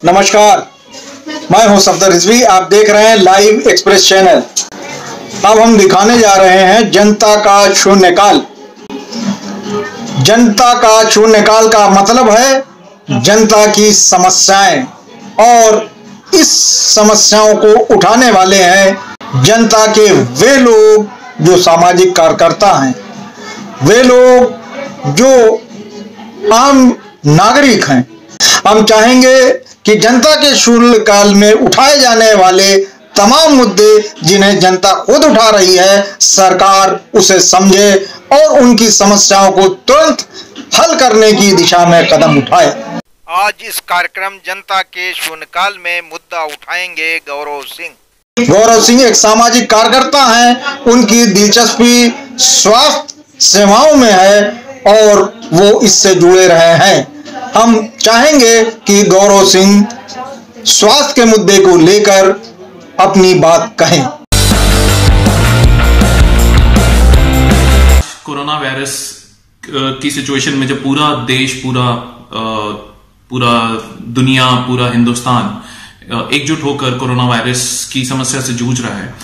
नमस्कार, मैं हूं सफदर रिजवी। आप देख रहे हैं लाइव एक्सप्रेस चैनल। अब हम दिखाने जा रहे हैं जनता का शून्यकाल। जनता का शून्यकाल का मतलब है जनता की समस्याएं, और इस समस्याओं को उठाने वाले हैं जनता के वे लोग जो सामाजिक कार्यकर्ता हैं, वे लोग जो आम नागरिक हैं। हम चाहेंगे कि जनता के शून्यकाल में उठाए जाने वाले तमाम मुद्दे जिन्हें जनता खुद उठा रही है, सरकार उसे समझे और उनकी समस्याओं को तुरंत हल करने की दिशा में कदम उठाए। आज इस कार्यक्रम जनता के शून्यकाल में मुद्दा उठाएंगे गौरव सिंह। गौरव सिंह एक सामाजिक कार्यकर्ता हैं। उनकी दिलचस्पी स्वास्थ्य सेवाओं में है और वो इससे जुड़े रहे हैं। हम चाहेंगे कि गौरव सिंह स्वास्थ्य के मुद्दे को लेकर अपनी बात कहें। कोरोना वायरस की सिचुएशन में जब पूरा देश, पूरा दुनिया, पूरा हिंदुस्तान एकजुट होकर कोरोना वायरस की समस्या से जूझ रहा है,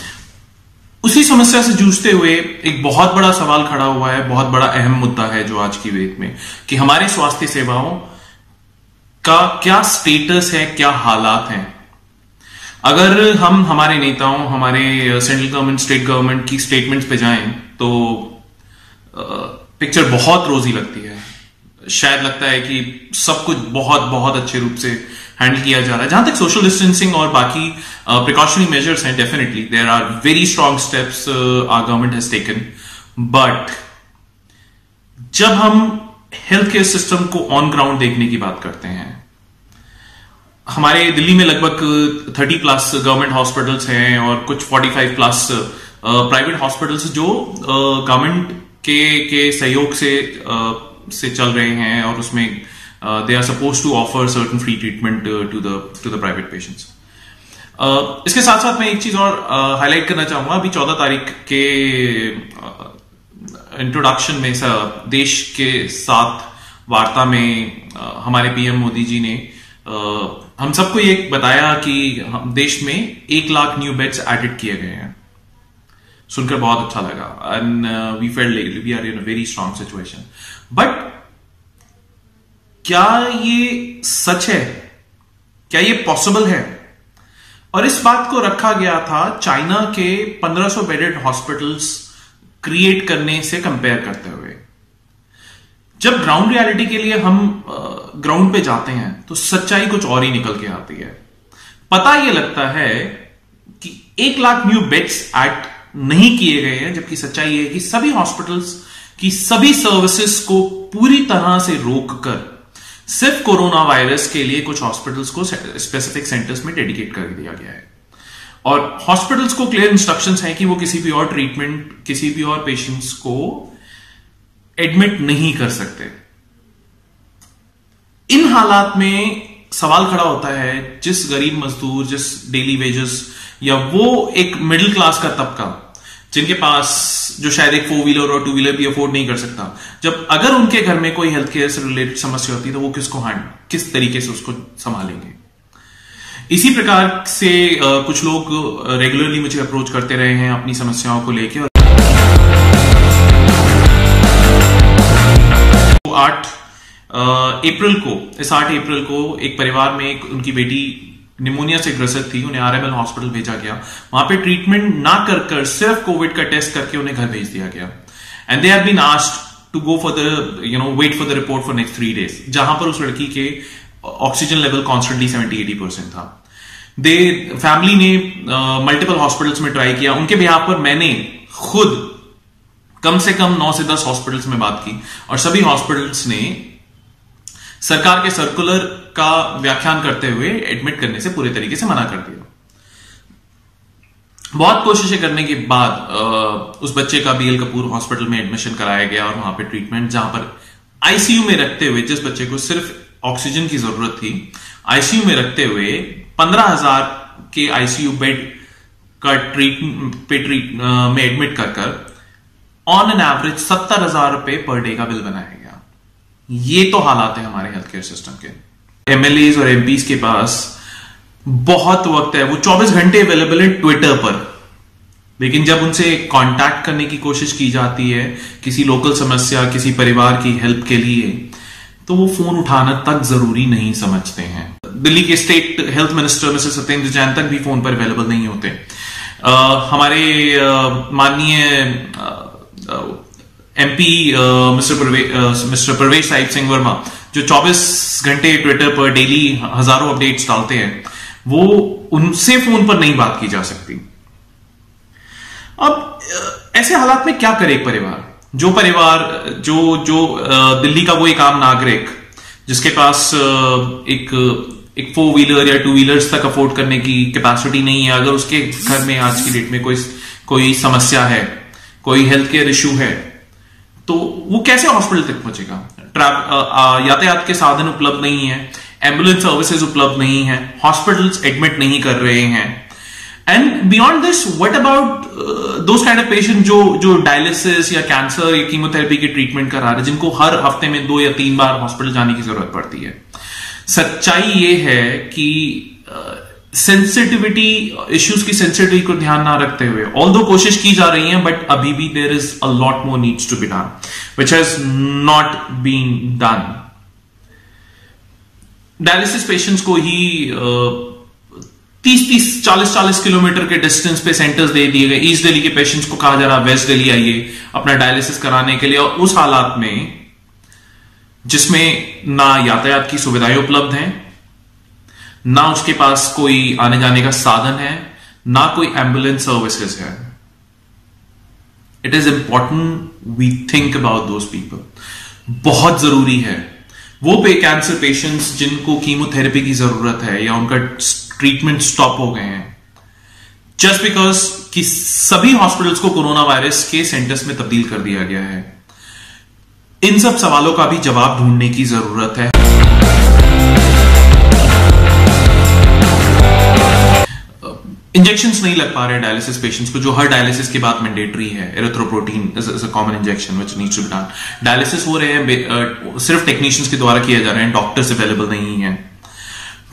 उसी समस्या से जूझते हुए एक बहुत बड़ा सवाल खड़ा हुआ है, बहुत बड़ा अहम मुद्दा है जो आज की डेट में, कि हमारे स्वास्थ्य सेवाओं का क्या स्टेटस है, क्या हालात हैं। अगर हम हमारे नेताओं, हमारे सेंट्रल गवर्नमेंट, स्टेट गवर्नमेंट की स्टेटमेंट्स पे जाएं तो पिक्चर बहुत रोजी लगती है। शायद लगता है कि सब कुछ बहुत बहुत अच्छे रूप से हैंडल किया जा रहा है। जहां तक सोशल डिस्टेंसिंग और बाकी प्रिकॉशनरी मेजर्स हैं, definitely there are very strong steps our government has taken, but जब हम हेल्थ केयर सिस्टम को ऑन ग्राउंड देखने की बात करते हैं, हमारे दिल्ली में लगभग 30+ गवर्नमेंट हॉस्पिटल्स हैं और कुछ 45+ प्राइवेट हॉस्पिटल्स जो गवर्नमेंट के सहयोग से चल रहे हैं, और उसमें they are suppose to offer certain free treatment to the private patients. इसके साथ साथ मैं एक चीज और हाईलाइट करना चाहूंगा। अभी 14 तारीख के इंट्रोडक्शन में देश के साथ वार्ता में हमारे पीएम मोदी जी ने हम सबको ये बताया कि देश में 1 लाख न्यू बेड्स एडेड किए गए हैं। सुनकर बहुत अच्छा लगा, and we felt we are in a very strong situation. But क्या ये सच है? क्या ये पॉसिबल है? और इस बात को रखा गया था चाइना के 1500 बेडेड हॉस्पिटल्स क्रिएट करने से कंपेयर करते हुए। जब ग्राउंड रियलिटी के लिए हम ग्राउंड पे जाते हैं तो सच्चाई कुछ और ही निकल के आती है। पता यह लगता है कि 1 लाख न्यू बेड्स ऐड नहीं किए गए हैं, जबकि सच्चाई यह है कि सभी हॉस्पिटल्स की सभी सर्विसेज को पूरी तरह से रोककर सिर्फ कोरोना वायरस के लिए कुछ हॉस्पिटल्स को स्पेसिफिक सेंटर्स में डेडिकेट कर दिया गया है। और हॉस्पिटल्स को क्लियर इंस्ट्रक्शंस हैं कि वो किसी भी और ट्रीटमेंट, किसी भी और पेशेंट्स को एडमिट नहीं कर सकते। इन हालात में सवाल खड़ा होता है, जिस गरीब मजदूर, जिस डेली वेजेस, या वो एक मिडिल क्लास का तबका जिनके पास, जो शायद एक 4 व्हीलर और 2 व्हीलर भी अफोर्ड नहीं कर सकता, जब अगर उनके घर में कोई हेल्थ केयर से रिलेटेड समस्या होती है तो वो किस तरीके से उसको संभालेंगे। इसी प्रकार से कुछ लोग रेगुलरली मुझे अप्रोच करते रहे हैं अपनी समस्याओं को लेकर। 8 अप्रैल को एक परिवार में उनकी बेटी निमोनिया से ग्रसित थी, उन्हें आरएमएल हॉस्पिटल भेजा गया। वहां पे ट्रीटमेंट ना कर सिर्फ कोविड का टेस्ट करके उन्हें घर भेज दिया गया। And they have been asked to go for the wait for the report for next 3 days, जहां पर उस लड़की के ऑक्सीजन लेवल कॉन्स्टेंटली 70-80% था। फैमिली ने मल्टीपल हॉस्पिटल्स में ट्राई किया। उनके बिहाफ पर मैंने खुद कम से कम 9 से 10 हॉस्पिटल्स में बात की, और सभी हॉस्पिटल्स ने सरकार के सर्कुलर का व्याख्यान करते हुए एडमिट करने से पूरे तरीके से मना कर दिया। बहुत कोशिशें करने के बाद उस बच्चे का बीएल कपूर हॉस्पिटल में एडमिशन कराया गया, और वहां पे ट्रीटमेंट, जहां पर आईसीयू में रखते हुए, जिस बच्चे को सिर्फ ऑक्सीजन की जरूरत थी, आईसीयू में रखते हुए 15,000 के आईसीयू बेड का में एडमिट कर ऑन एन एवरेज 70,000 रुपए पर डे का बिल बनाया गया। ये तो हालात है हमारे हेल्थ केयर सिस्टम के। एमएलएज और एमपीज के पास बहुत वक्त है, वो 24 घंटे अवेलेबल है ट्विटर पर, लेकिन जब उनसे कांटेक्ट करने की कोशिश की जाती है किसी लोकल समस्या, किसी परिवार की हेल्प के लिए, तो वो फोन उठाना तक जरूरी नहीं समझते हैं। दिल्ली के state health minister mister Satyendra Jain तक भी फोन पर अवेलेबल नहीं होते। हमारे माननीय एमपी मिस्टर परवेश साहिब सिंह वर्मा, जो 24 घंटे ट्विटर पर डेली हजारों अपडेट्स डालते हैं, वो उनसे फोन पर नहीं बात की जा सकती। अब ऐसे हालात में क्या करे एक परिवार? जो दिल्ली का वो एक आम नागरिक जिसके पास एक 4 व्हीलर या 2 व्हीलर्स तक अफोर्ड करने की कैपेसिटी नहीं है, अगर उसके घर में आज की डेट में कोई समस्या है, कोई हेल्थ केयर इश्यू है, तो वो कैसे हॉस्पिटल तक पहुंचेगा? यातायात के साधन उपलब्ध नहीं है, एम्बुलेंस सर्विसेज उपलब्ध नहीं है, हॉस्पिटल्स एडमिट नहीं कर रहे हैं। And beyond this, what about those kind of patient जो डायलिसिस या कैंसर या कीमोथेरेपी की ट्रीटमेंट करा रहे, जिनको हर हफ्ते में 2 या 3 बार हॉस्पिटल जाने की जरूरत पड़ती है। सच्चाई ये है कि सेंसिटिविटी इश्यूज की सेंसिटिविटी को ध्यान ना रखते हुए ऑल्दो कोशिश की जा रही है, बट अभी भी there is a lot more needs to be done which has not been done. Dialysis patients को ही 30-40 किलोमीटर के डिस्टेंस पे सेंटर्स दे दिए गए। ईस्ट दिल्ली के पेशेंट्स को कहा जा रहा वेस्ट दिल्ली आइए अपना डायलिसिस कराने के लिए, और उस हालात में जिसमें ना यातायात की सुविधाएं उपलब्ध हैं, ना उसके पास कोई आने जाने का साधन है, ना कोई एम्बुलेंस सर्विसेज है। It is important we think about those people. बहुत जरूरी है वो कैंसर पेशेंट्स जिनको कीमोथेरेपी की जरूरत है या उनका ट्रीटमेंट स्टॉप हो गए हैं जस्ट बिकॉज कि सभी हॉस्पिटल्स को कोरोना वायरस के सेंटर्स में तब्दील कर दिया गया है। इन सब सवालों का भी जवाब ढूंढने की जरूरत है। इंजेक्शंस नहीं लग पा रहे डायलिसिस पेशेंट्स को, जो हर डायलिसिस के बाद मैंडेटरी है। Erythropoietin is a common injection which needs to be done. Dialysis हो रहे हैं, सिर्फ टेक्नीशियंस के द्वारा किए जा रहे हैं, डॉक्टर्स अवेलेबल नहीं है।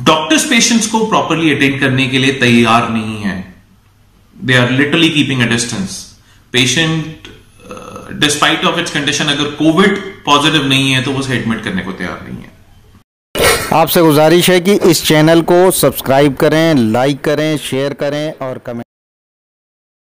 डॉक्टर्स पेशेंट्स को प्रॉपरली अटेंड करने के लिए तैयार नहीं है। They are literally keeping a distance. Patient despite of its condition अगर कोविड पॉजिटिव नहीं है तो वो उसे एडमिट करने को तैयार नहीं है। आपसे गुजारिश है कि इस चैनल को सब्सक्राइब करें, लाइक करें, शेयर करें और कमेंट